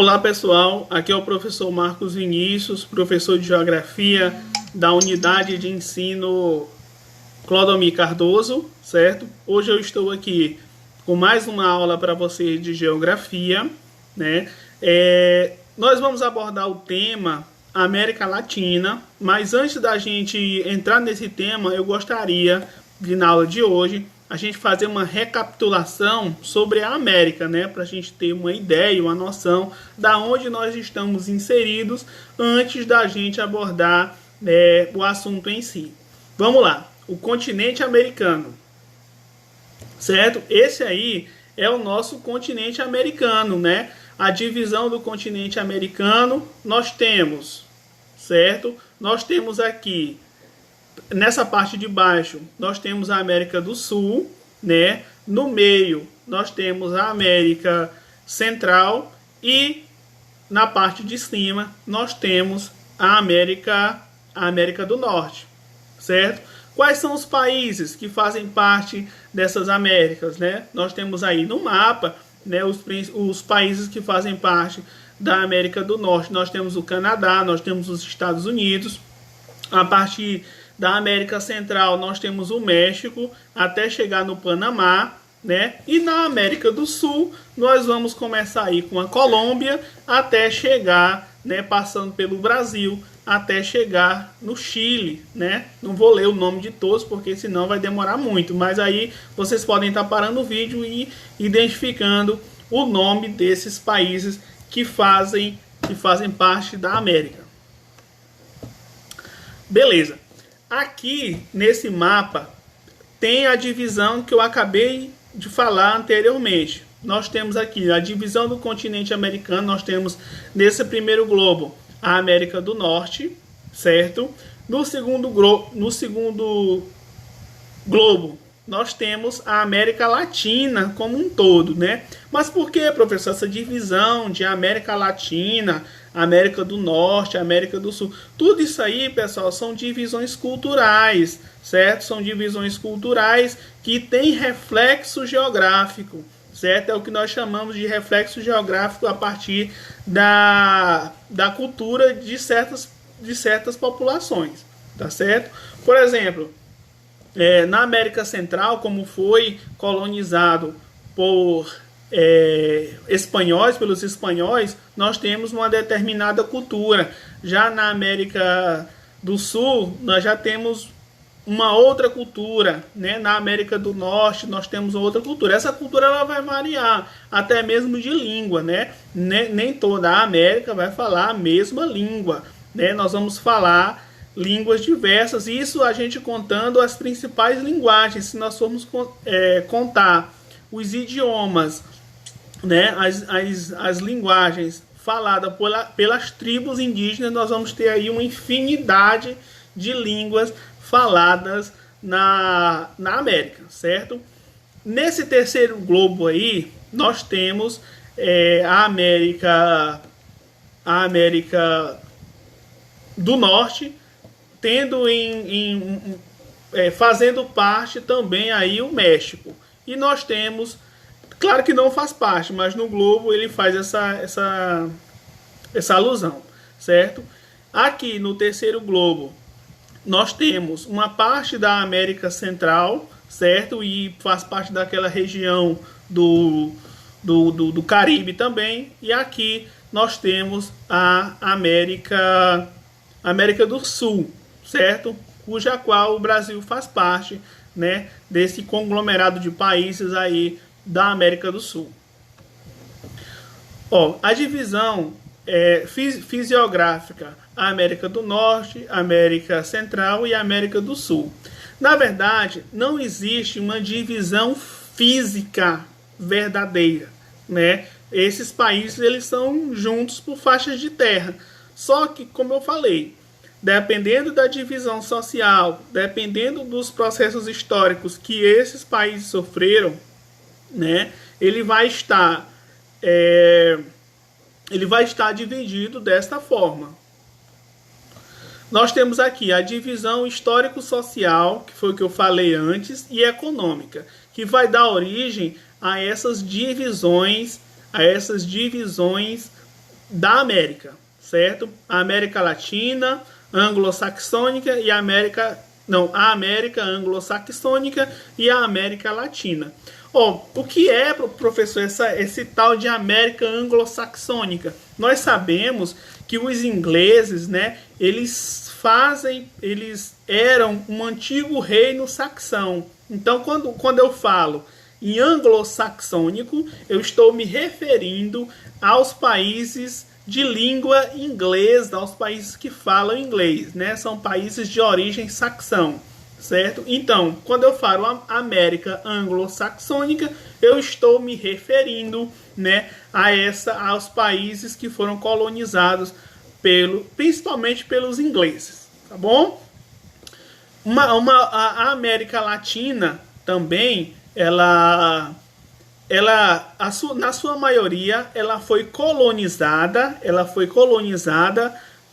Olá pessoal, aqui é o professor Marcos Vinícius, professor de Geografia da Unidade de Ensino Clodomir Cardoso, certo? Hoje eu estou aqui com mais uma aula para vocês de Geografia, né? Nós vamos abordar o tema América Latina, mas antes da gente entrar nesse tema, eu gostaria de, na aula de hoje, a gente fazer uma recapitulação sobre a América, né? Para a gente ter uma ideia, uma noção da onde nós estamos inseridos antes da gente abordar o assunto em si. Vamos lá, o continente americano, certo? Esse aí é o nosso continente americano, né? A divisão do continente americano nós temos, certo? Nós temos aqui, nessa parte de baixo, nós temos a América do Sul, né? No meio, nós temos a América Central e na parte de cima, nós temos a América do Norte, certo? Quais são os países que fazem parte dessas Américas, né? Nós temos aí no mapa, né, os países que fazem parte da América do Norte. Nós temos o Canadá, nós temos os Estados Unidos. A partir da América Central, nós temos o México, até chegar no Panamá, né? E na América do Sul, nós vamos começar aí com a Colômbia, até chegar, né, passando pelo Brasil, até chegar no Chile, né? Não vou ler o nome de todos, porque senão vai demorar muito, mas aí vocês podem estar parando o vídeo e identificando o nome desses países que fazem parte da América. Beleza. Aqui, nesse mapa, tem a divisão que eu acabei de falar anteriormente. Nós temos aqui a divisão do continente americano. Nós temos, nesse primeiro globo, a América do Norte, certo? No segundo globo, nós temos a América Latina como um todo, né? Mas por que, professor, essa divisão de América Latina, América do Norte, América do Sul? Tudo isso aí, pessoal, são divisões culturais, certo? São divisões culturais que têm reflexo geográfico, certo? É o que nós chamamos de reflexo geográfico a partir da cultura de certas populações, tá certo? Por exemplo, na América Central, como foi colonizado pelos espanhóis, nós temos uma determinada cultura. Já na América do Sul, nós já temos uma outra cultura, né? Na América do Norte, nós temos outra cultura. Essa cultura ela vai variar, até mesmo de língua, né? Nem toda a América vai falar a mesma língua, né? Nós vamos falar línguas diversas, isso a gente contando as principais linguagens. Se nós formos contar os idiomas, né, as linguagens faladas pelas tribos indígenas, nós vamos ter aí uma infinidade de línguas faladas na América, certo? Nesse terceiro globo aí, nós temos a América do Norte, tendo fazendo parte também aí o México. E nós temos, claro que não faz parte, mas no globo ele faz essa alusão, certo? Aqui no terceiro globo, nós temos uma parte da América Central, certo? E faz parte daquela região do Caribe também. E aqui nós temos a América do Sul, certo? Cuja qual o Brasil faz parte, né, desse conglomerado de países aí da América do Sul. A divisão fisiográfica, a América do Norte, América Central e América do Sul. Na verdade, não existe uma divisão física verdadeira, né? Esses países eles são juntos por faixas de terra. Só que, como eu falei, dependendo da divisão social, dependendo dos processos históricos que esses países sofreram, né, ele vai estar dividido desta forma. Nós temos aqui a divisão histórico-social, que foi o que eu falei antes, e econômica, que vai dar origem a essas divisões da América, certo? A América Latina, anglo-saxônica e a América anglo-saxônica e a América Latina. O que é, professor, esse tal de América anglo-saxônica? Nós sabemos que os ingleses, né, eles eram um antigo reino saxão. Então, quando eu falo em anglo-saxônico, eu estou me referindo aos países de língua inglesa, aos países que falam inglês, né? São países de origem saxão, certo? Então, quando eu falo América anglo-saxônica, eu estou me referindo, né, aos países que foram colonizados principalmente pelos ingleses, tá bom? A América Latina também, na sua maioria, ela foi colonizada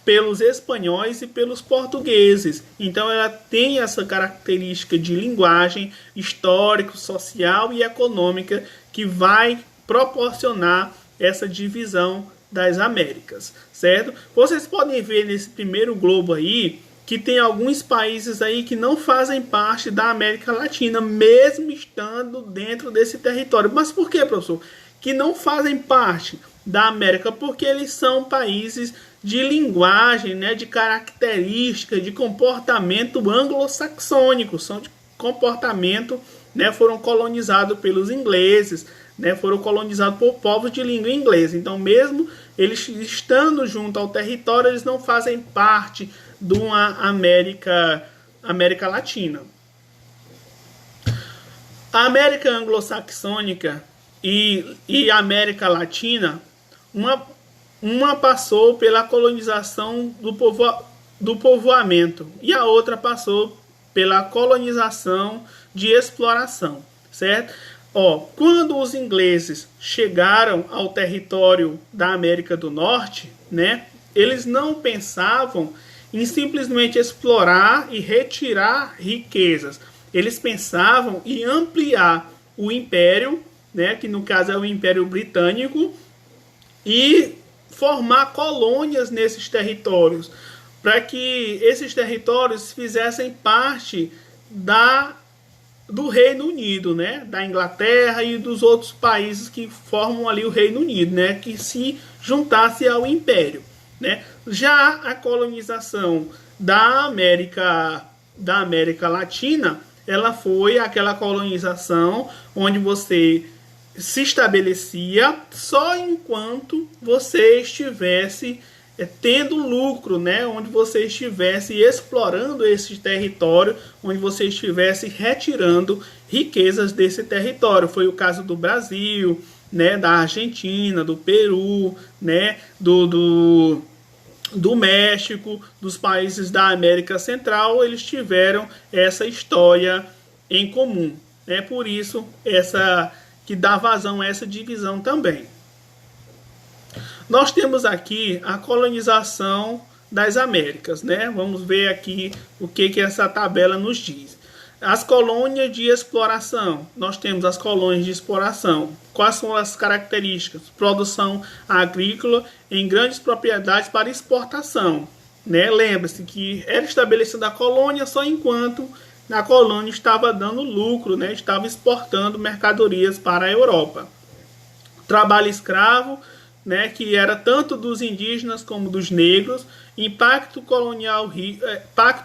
pelos espanhóis e pelos portugueses. Então ela tem essa característica de linguagem, histórico, social e econômica que vai proporcionar essa divisão das Américas, certo? Vocês podem ver nesse primeiro globo aí que tem alguns países aí que não fazem parte da América Latina, mesmo estando dentro desse território. Mas por que, professor? Que não fazem parte da América? Porque eles são países de linguagem, né, de característica, de comportamento anglo-saxônico, são de comportamento, né, foram colonizados pelos ingleses, né, foram colonizados por povos de língua inglesa. Então, mesmo eles estando junto ao território, eles não fazem parte de uma América Latina. A América anglo-saxônica e a América Latina, uma passou pela colonização do povoamento e a outra passou pela colonização de exploração, certo? Quando os ingleses chegaram ao território da América do Norte, né, eles não pensavam em simplesmente explorar e retirar riquezas. Eles pensavam em ampliar o império, né, que no caso é o Império Britânico, e formar colônias nesses territórios, para que esses territórios fizessem parte do Reino Unido, né, da Inglaterra e dos outros países que formam ali o Reino Unido, né, que se juntasse ao Império, né? Já a colonização da América Latina, ela foi aquela colonização onde você se estabelecia só enquanto você estivesse tendo lucro, né? Onde você estivesse explorando esse território, onde você estivesse retirando riquezas desse território. Foi o caso do Brasil, né? Da Argentina, do Peru, né? Do México, dos países da América Central. Eles tiveram essa história em comum. É por isso que dá vazão a essa divisão também. Nós temos aqui a colonização das Américas, né? Vamos ver aqui o que essa tabela nos diz. As colônias de exploração. Nós temos as colônias de exploração. Quais são as características? Produção agrícola em grandes propriedades para exportação, né? Lembre-se que era estabelecida a colônia só enquanto a colônia estava dando lucro, né? Estava exportando mercadorias para a Europa. Trabalho escravo, né, que era tanto dos indígenas como dos negros, pacto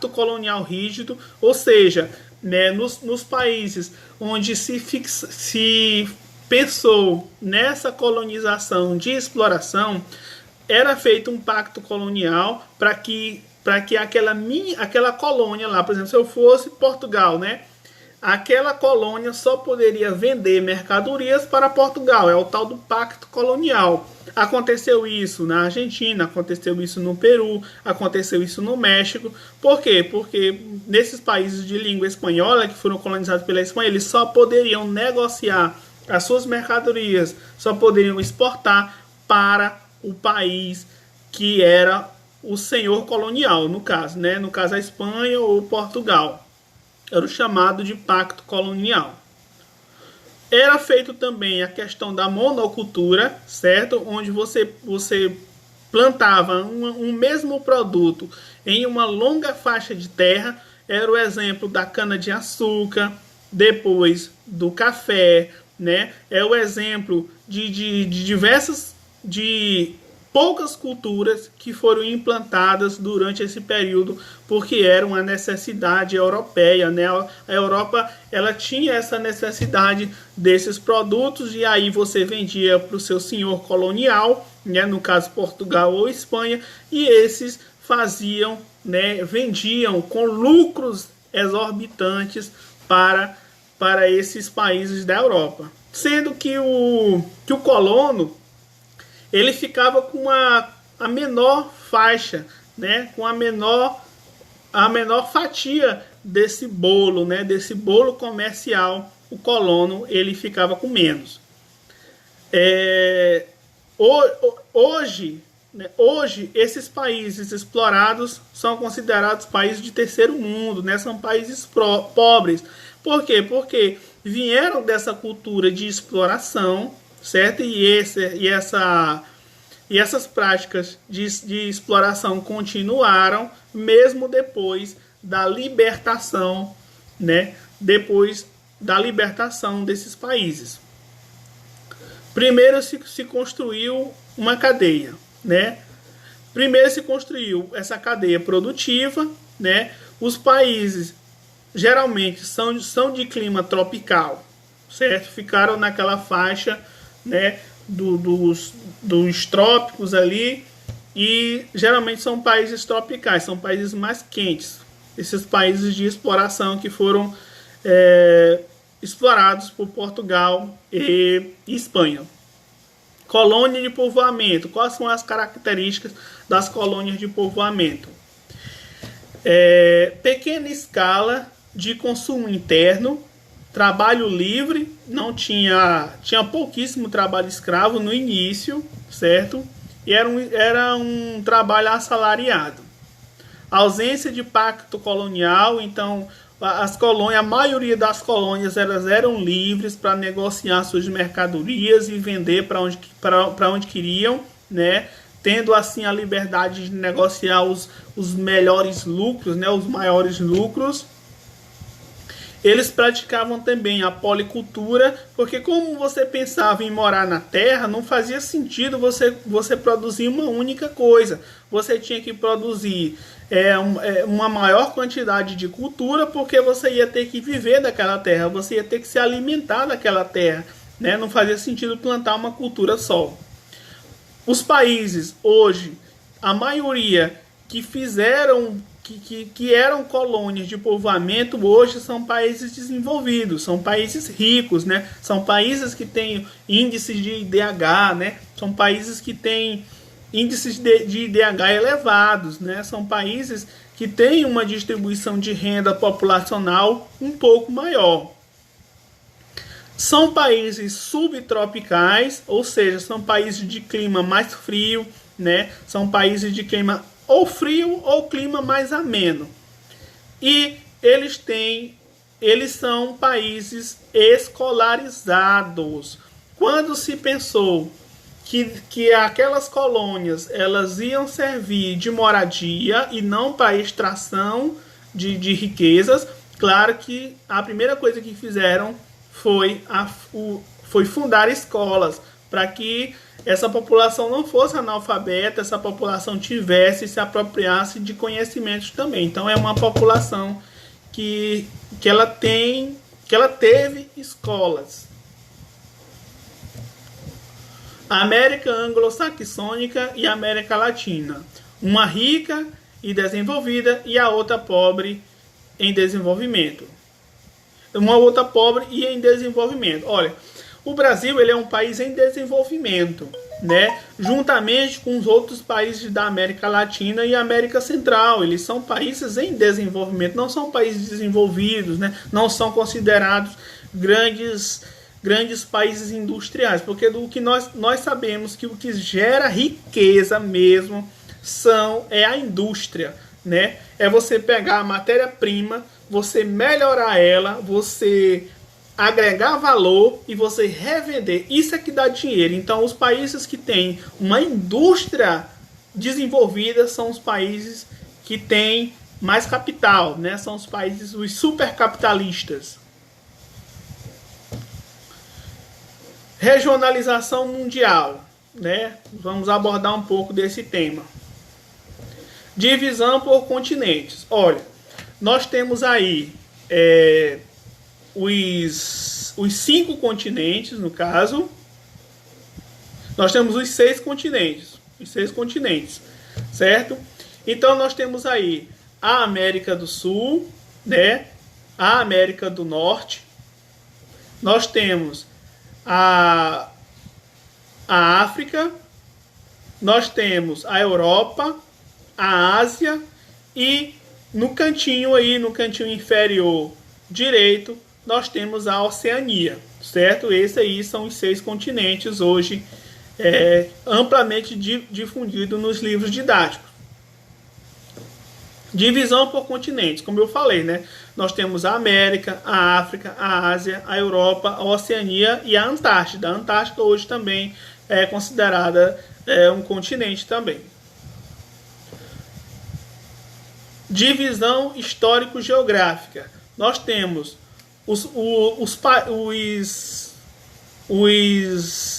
colonial rígido, ou seja, né, nos países onde se pensou nessa colonização de exploração, era feito um pacto colonial para que aquela colônia lá, por exemplo, se eu fosse Portugal, né, aquela colônia só poderia vender mercadorias para Portugal. É o tal do pacto colonial. Aconteceu isso na Argentina, aconteceu isso no Peru, aconteceu isso no México. Por quê? Porque nesses países de língua espanhola que foram colonizados pela Espanha, eles só poderiam negociar as suas mercadorias, só poderiam exportar para o país que era o senhor colonial, no caso, né? No caso a Espanha ou Portugal. Era o chamado de pacto colonial. Era feito também a questão da monocultura, certo? Onde você plantava um mesmo produto em uma longa faixa de terra. Era o exemplo da cana-de-açúcar, depois do café, né? É o exemplo de diversas, de poucas culturas que foram implantadas durante esse período, porque era uma necessidade europeia, né? A Europa, ela tinha essa necessidade desses produtos, e aí você vendia para o seu senhor colonial, né? No caso Portugal ou Espanha, e esses faziam, né? Vendiam com lucros exorbitantes para esses países da Europa, sendo que o colono, ele ficava com a menor faixa, né? Com a menor fatia desse bolo, né? Desse bolo comercial. O colono, ele ficava com menos. Hoje, né? Hoje, esses países explorados são considerados países de terceiro mundo, né? São países pobres. Por quê? Porque vieram dessa cultura de exploração, certo? E essas práticas de exploração continuaram mesmo depois da libertação, né? Depois da libertação desses países. Primeiro se construiu uma cadeia, né? Primeiro se construiu essa cadeia produtiva, né? Os países geralmente são de clima tropical, certo? Ficaram naquela faixa, né, dos trópicos ali, e geralmente são países tropicais, são países mais quentes. Esses países de exploração que foram explorados por Portugal e Espanha. Colônia de povoamento. Quais são as características das colônias de povoamento? Pequena escala de consumo interno, trabalho livre, não tinha pouquíssimo trabalho escravo no início, certo? E era um trabalho assalariado. Ausência de pacto colonial, então a maioria das colônias, elas eram livres para negociar suas mercadorias e vender para onde queriam, né? Tendo assim a liberdade de negociar os melhores lucros, né? Os maiores lucros. Eles praticavam também a policultura, porque como você pensava em morar na terra, não fazia sentido você produzir uma única coisa. Você tinha que produzir uma maior quantidade de cultura, porque você ia ter que viver daquela terra, você ia ter que se alimentar daquela terra, né? Não fazia sentido plantar uma cultura só. Os países hoje, a maioria que fizeram que eram colônias de povoamento, hoje são países desenvolvidos, são países ricos, né? São países que têm índices de IDH, né? São países que têm índices de IDH elevados, né? São países que têm uma distribuição de renda populacional um pouco maior. São países subtropicais, ou seja, são países de clima mais frio, né? São países de clima ou frio ou clima mais ameno. E eles são países escolarizados. Quando se pensou que aquelas colônias, elas iam servir de moradia e não para extração de riquezas, claro que a primeira coisa que fizeram foi fundar escolas, para que essa população não fosse analfabeta, essa população tivesse, se apropriasse de conhecimentos também. Então é uma população que ela teve escolas. A América anglo-saxônica e a América Latina. Uma rica e desenvolvida e a outra pobre em desenvolvimento. Uma outra pobre e em desenvolvimento. Olha, o Brasil, ele é um país em desenvolvimento, né? Juntamente com os outros países da América Latina e América Central. Eles são países em desenvolvimento, não são países desenvolvidos, né? Não são considerados grandes países industriais, porque do que nós sabemos que o que gera riqueza mesmo é a indústria, né? É você pegar a matéria-prima, você melhorar ela, você agregar valor e você revender. Isso é que dá dinheiro. Então, os países que têm uma indústria desenvolvidas são os países que têm mais capital, né? São os países, os supercapitalistas. Regionalização mundial, né? Vamos abordar um pouco desse tema. Divisão por continentes. Olha, nós temos aí os 5 continentes, no caso. Nós temos os 6 continentes. Os 6 continentes, certo? Então nós temos aí a América do Sul, né? A América do Norte. Nós temos a África. Nós temos a Europa, a Ásia e no cantinho aí, no cantinho inferior direito, nós temos a Oceania, certo? Esses aí são os 6 continentes hoje amplamente difundido nos livros didáticos. Divisão por continentes, como eu falei, né? Nós temos a América, a África, a Ásia, a Europa, a Oceania e a Antártida. A Antártida hoje também é considerada um continente também. Divisão histórico-geográfica. Nós temos os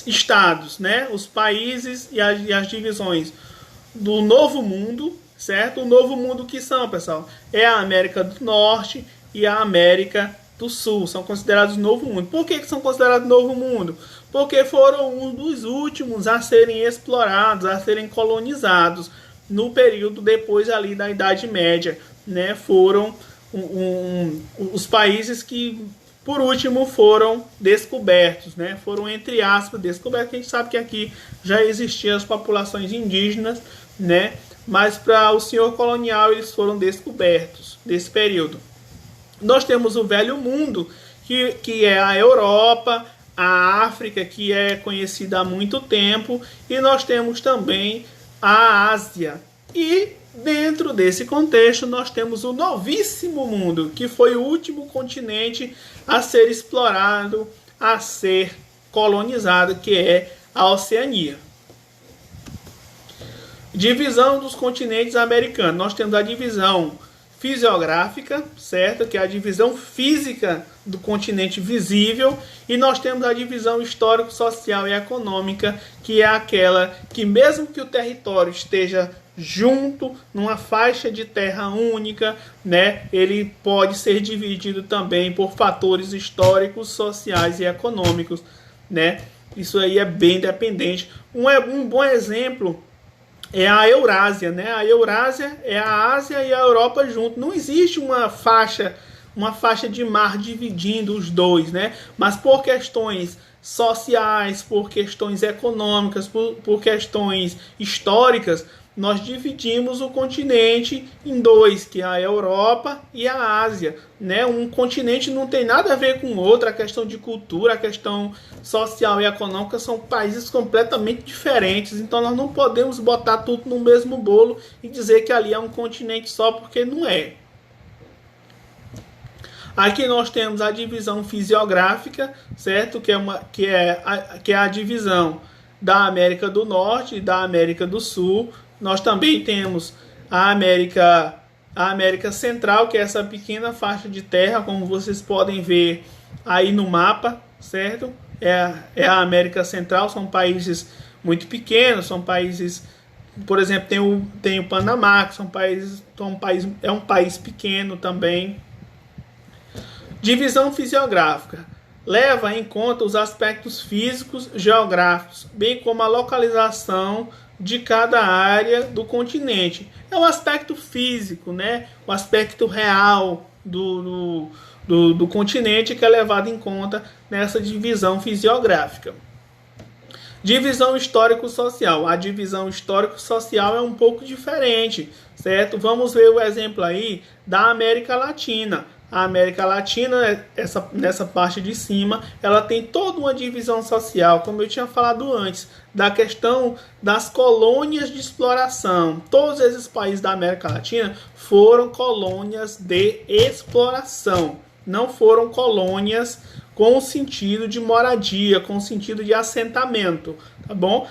estados, né? Os países e as divisões do Novo Mundo, certo? O Novo Mundo que são, pessoal, é a América do Norte e a América do Sul. São considerados Novo Mundo. Por que são considerados Novo Mundo? Porque foram um dos últimos a serem explorados, a serem colonizados no período depois ali da Idade Média, né? Foram os países que por último foram descobertos, né? Foram, entre aspas, descobertos. A gente sabe que aqui já existiam as populações indígenas, né? Mas para o senhor colonial eles foram descobertos desse período. Nós temos o Velho Mundo, que é a Europa, a África, que é conhecida há muito tempo, e nós temos também a Ásia. E dentro desse contexto nós temos o Novíssimo Mundo, que foi o último continente a ser explorado, a ser colonizado, que é a Oceania. Divisão dos continentes americanos. Nós temos a divisão fisiográfica, certo? Que é a divisão física do continente visível. E nós temos a divisão histórico, social e econômica, que é aquela que, mesmo que o território esteja junto, numa faixa de terra única, né, ele pode ser dividido também por fatores históricos, sociais e econômicos, né? Isso aí é bem dependente. Um bom exemplo é a Eurásia, né? A Eurásia é a Ásia e a Europa junto. Não existe uma faixa de mar dividindo os dois, né? Mas por questões sociais, por questões econômicas, por questões históricas, nós dividimos o continente em dois, que é a Europa e a Ásia, né? Um continente não tem nada a ver com o outro. A questão de cultura, a questão social e econômica são países completamente diferentes. Então nós não podemos botar tudo no mesmo bolo e dizer que ali é um continente só, porque não é. Aqui nós temos a divisão fisiográfica, certo? Que é a divisão da América do Norte e da América do Sul. Nós também temos a América Central, que é essa pequena faixa de terra, como vocês podem ver aí no mapa, certo? É a América Central, são países muito pequenos, são países, por exemplo, tem o Panamá, que é um país pequeno também. Divisão fisiográfica. Leva em conta os aspectos físicos, geográficos, bem como a localização de cada área do continente. É o aspecto físico, né? O aspecto real do continente que é levado em conta nessa divisão fisiográfica. Divisão histórico-social. A divisão histórico-social é um pouco diferente, certo? Vamos ver o exemplo aí da América Latina. A América Latina, nessa parte de cima, ela tem toda uma divisão social, como eu tinha falado antes, da questão das colônias de exploração. Todos esses países da América Latina foram colônias de exploração, não foram colônias com o sentido de moradia, com o sentido de assentamento, tá bom?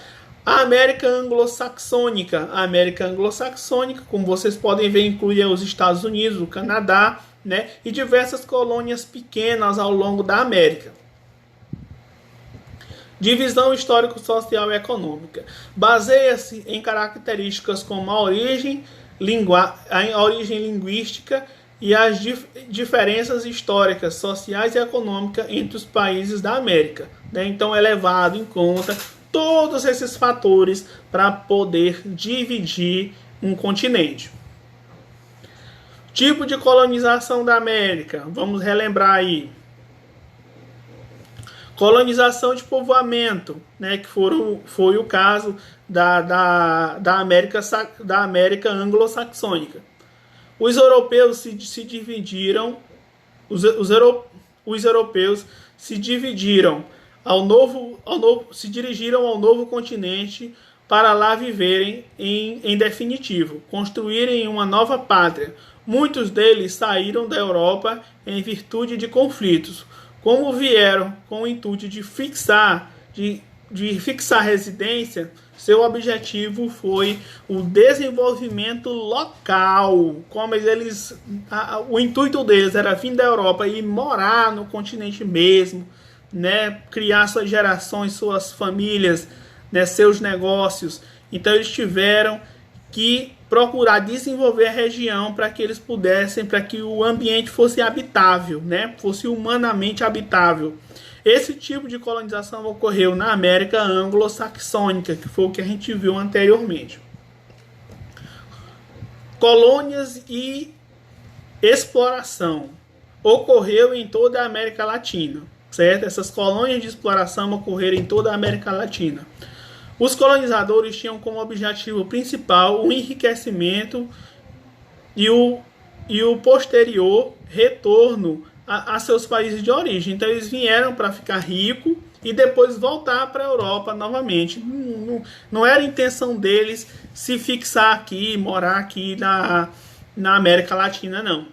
A América Anglo-Saxônica. A América Anglo-Saxônica, como vocês podem ver, inclui os Estados Unidos, o Canadá, né, e diversas colônias pequenas ao longo da América. Divisão histórico-social e econômica. Baseia-se em características como a origem linguística e as diferenças históricas, sociais e econômicas entre os países da América, né? Então é levado em conta todos esses fatores para poder dividir um continente. Tipo de colonização da América. Vamos relembrar aí. Colonização de povoamento, né, que foi o caso da América anglo-saxônica. Os europeus se dividiram, os europeus se dividiram se dirigiram ao novo continente para lá viverem em definitivo, construírem uma nova pátria. Muitos deles saíram da Europa em virtude de conflitos. Como vieram com o intuito de fixar residência, seu objetivo foi o desenvolvimento local. Como o intuito deles era vir da Europa e morar no continente mesmo, né, criar suas gerações, suas famílias, né, seus negócios. Então eles tiveram que procurar desenvolver a região para que eles pudessem, para que o ambiente fosse habitável, né? Fosse humanamente habitável. Esse tipo de colonização ocorreu na América anglo-saxônica, que foi o que a gente viu anteriormente. Colônias e exploração ocorreu em toda a América Latina, certo? Essas colônias de exploração ocorreram em toda a América Latina. Os colonizadores tinham como objetivo principal o enriquecimento e o posterior retorno a seus países de origem. Então eles vieram para ficar ricos e depois voltar para a Europa novamente. Não era a intenção deles se fixar aqui, morar aqui na América Latina, não.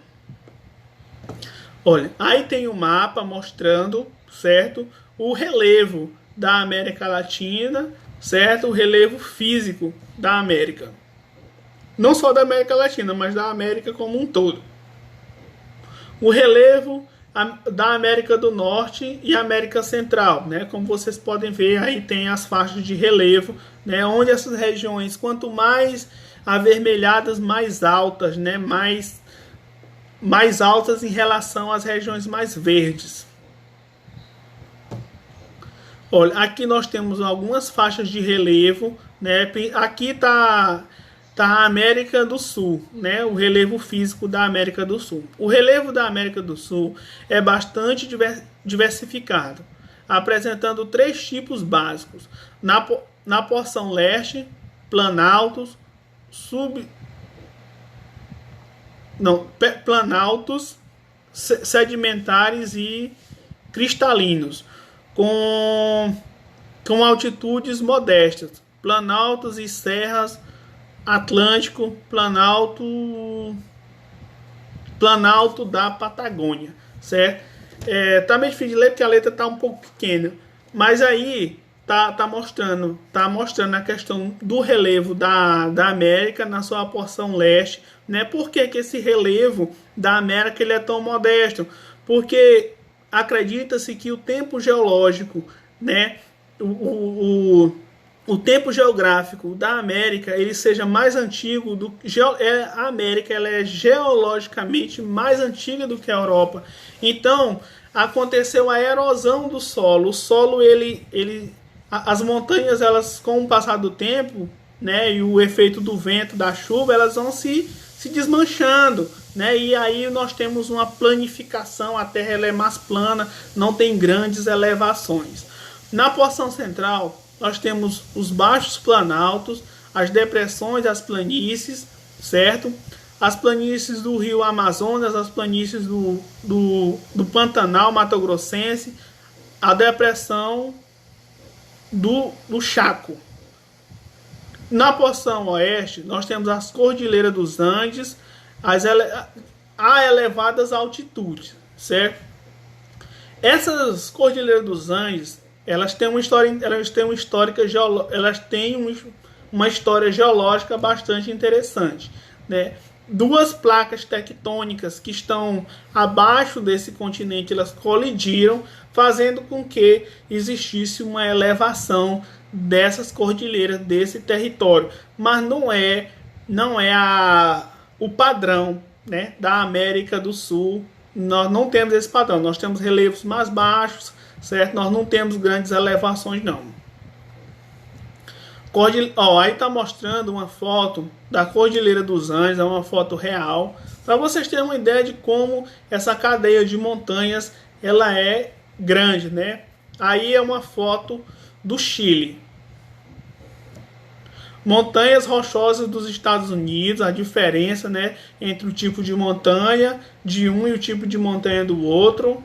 Olha, aí tem o mapa mostrando, certo, o relevo da América Latina, certo? O relevo físico da América. Não só da América Latina, mas da América como um todo. O relevo da América do Norte e América Central, né? Como vocês podem ver, aí tem as faixas de relevo, né? Onde essas regiões, quanto mais avermelhadas, mais altas, né? Mais altas em relação às regiões mais verdes. Olha, aqui nós temos algumas faixas de relevo, né? Aqui tá a América do Sul, né? O relevo físico da América do Sul. O relevo da América do Sul é bastante diversificado, apresentando 3 tipos básicos. Na porção leste, planaltos, planaltos, sedimentares e cristalinos, com altitudes modestas, planaltos e serras, Atlântico, planalto da Patagônia, certo? Tá meio difícil de ler porque a letra tá um pouco pequena, mas aí tá mostrando a questão do relevo da América na sua porção leste, né? Por que esse relevo da América ele é tão modesto? Porque acredita-se que o tempo geológico, né, o tempo geográfico da América ele seja mais antigo a América ela é geologicamente mais antiga do que a Europa. Então aconteceu a erosão do solo. O solo as montanhas, elas, com o passar do tempo, né, e o efeito do vento, da chuva, elas vão se desmanchando, né? E aí nós temos uma planificação, a Terra ela é mais plana, não tem grandes elevações. Na porção central, nós temos os baixos planaltos, as depressões, as planícies, certo? As planícies do rio Amazonas, as planícies do Pantanal Mato Grossense, a depressão do Chaco. Na porção oeste, nós temos as cordilheiras dos Andes, a elevadas altitudes, certo? Essas cordilheiras dos Andes, elas têm uma história, uma história geológica bastante interessante, né? Duas placas tectônicas que estão abaixo desse continente, elas colidiram, fazendo com que existisse uma elevação dessas cordilheiras, desse território. Mas não é o padrão, né, da América do Sul. Nós não temos esse padrão. Nós temos relevos mais baixos, certo? Nós não temos grandes elevações, não. Aí está mostrando uma foto da Cordilheira dos Andes, é uma foto real, para vocês terem uma ideia de como essa cadeia de montanhas ela é grande, né? Aí é uma foto do Chile. Montanhas rochosas dos Estados Unidos, a diferença, né, entre o tipo de montanha de um e o tipo de montanha do outro,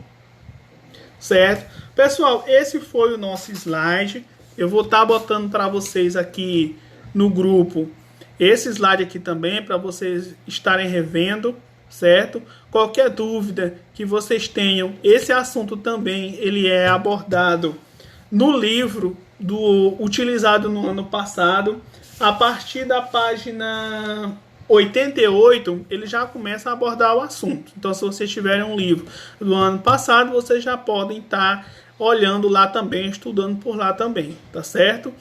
certo? Pessoal, esse foi o nosso slide. Eu vou estar botando para vocês aqui no grupo esse slide aqui também, para vocês estarem revendo, certo? Qualquer dúvida que vocês tenham, esse assunto também ele é abordado no livro utilizado no ano passado. A partir da página 88, ele já começa a abordar o assunto. Então, se vocês tiverem um livro do ano passado, vocês já podem estar olhando lá também, estudando por lá também, tá certo?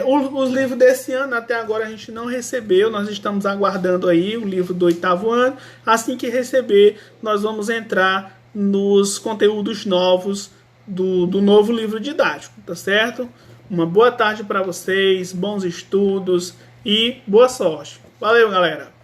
Os livros desse ano, até agora a gente não recebeu, nós estamos aguardando aí o livro do 8º ano. Assim que receber, nós vamos entrar nos conteúdos novos do novo livro didático, tá certo? Uma boa tarde para vocês, bons estudos e boa sorte. Valeu, galera!